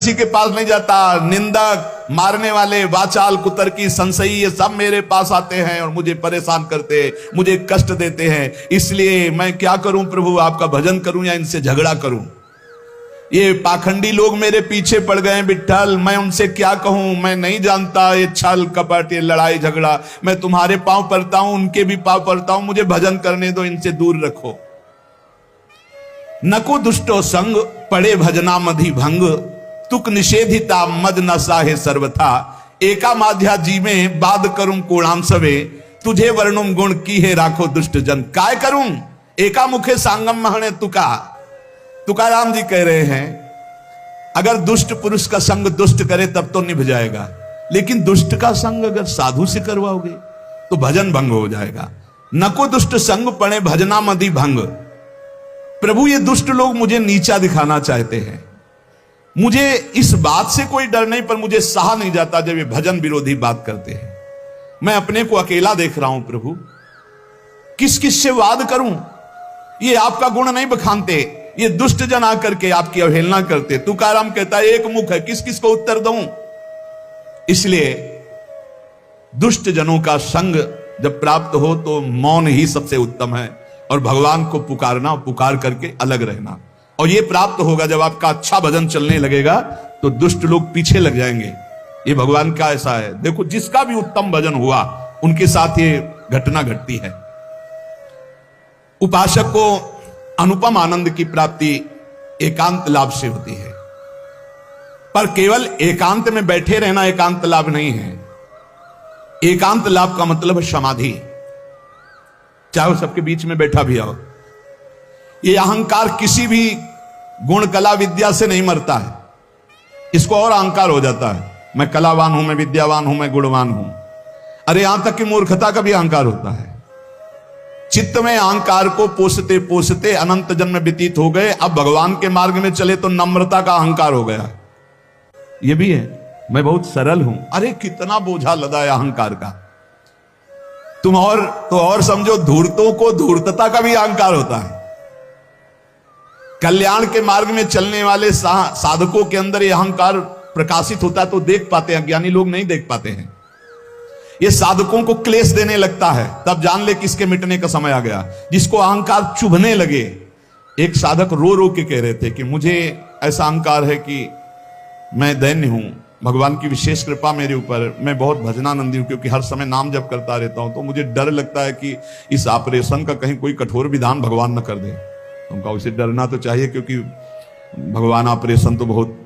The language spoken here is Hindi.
किसी के पास नहीं जाता। निंदक, मारने वाले, वाचाल, कुतर्की, संशयी, ये सब मेरे पास आते हैं और मुझे परेशान करते हैं, मुझे कष्ट देते हैं। इसलिए मैं क्या करूं प्रभु, आपका भजन करूं या इनसे झगड़ा करूं? ये पाखंडी लोग मेरे पीछे पड़ गए हैं विठ्ठल, मैं उनसे क्या कहूं? मैं नहीं जानता ये छल कपट, ये लड़ाई झगड़ा। मैं तुम्हारे पांव पड़ता हूं, उनके भी पांव पड़ता हूं, मुझे भजन करने दो, इनसे दूर रखो। नको दुष्टो संग, पड़े भजना मधि भंग, तुक निषेधिता मद न साहे सर्वथा। एका माध्या जी में बाद करूं कोणाम सवे, तुझे वर्णुम गुण की है राखो दुष्ट जन। काय करूं? एका मुखे सांगम महणे तुका। तुकाराम जी कह रहे हैं अगर दुष्ट पुरुष का संग दुष्ट करे तब तो निभ जाएगा, लेकिन दुष्ट का संग अगर साधु से करवाओगे तो भजन भंग हो जाएगा। नको दुष्ट संग पड़े भजना मधि भंग। प्रभु ये दुष्ट लोग मुझे नीचा दिखाना चाहते हैं। मुझे इस बात से कोई डर नहीं, पर मुझे सहा नहीं जाता जब ये भजन विरोधी बात करते हैं। मैं अपने को अकेला देख रहा हूं प्रभु, किस किस से वाद करूं? ये आपका गुण नहीं बखानते, ये दुष्ट जन आकर के आपकी अवहेलना करते। तुकाराम कहता है एक मुख है, किस किस को उत्तर दूं? इसलिए दुष्ट जनों का संग जब प्राप्त हो तो मौन ही सबसे उत्तम है, और भगवान को पुकारना, पुकार करके अलग रहना। और ये प्राप्त होगा जब आपका अच्छा भजन चलने लगेगा तो दुष्ट लोग पीछे लग जाएंगे। ये भगवान का ऐसा है। देखो जिसका भी उत्तम भजन हुआ उनके साथ ये घटना घटती है। उपासक को अनुपम आनंद की प्राप्ति एकांत लाभ से होती है, पर केवल एकांत में बैठे रहना एकांत लाभ नहीं है। एकांत लाभ का मतलब है समाधि, चाहे सबके बीच में बैठा भी आओ। ये अहंकार किसी भी गुण कला विद्या से नहीं मरता है, इसको और अहंकार हो जाता है, मैं कलावान हूं, मैं विद्यावान हूं, मैं गुणवान हूं। अरे यहां तक कि मूर्खता का भी अहंकार होता है। चित्त में अहंकार को पोसते पोसते अनंत जन्म व्यतीत हो गए, अब भगवान के मार्ग में चले तो नम्रता का अहंकार हो गया। ये भी है, मैं बहुत सरल हूं। अरे कितना बोझा लदा है अहंकार का। तुम और समझो, धूर्तों को धूर्तता का भी अहंकार होता है। कल्याण के मार्ग में चलने वाले साधकों के अंदर यह अहंकार प्रकाशित होता है तो देख पाते हैं, ज्ञानी लोग नहीं देख पाते हैं। ये साधकों को क्लेश देने लगता है, तब जान ले किसके मिटने का समय आ गया। जिसको अहंकार चुभने लगे, एक साधक रो रो के कह रहे थे कि मुझे ऐसा अहंकार है कि मैं दैन्य हूं, भगवान की विशेष कृपा मेरे ऊपर, मैं बहुत भजनानंदी हूं, क्योंकि हर समय नाम जप करता रहता हूं, तो मुझे डर लगता है कि इस ऑपरेशन का कहीं कोई कठोर विधान भगवान न कर दे। उनका उसे डरना तो चाहिए, क्योंकि भगवान ऑपरेशन तो बहुत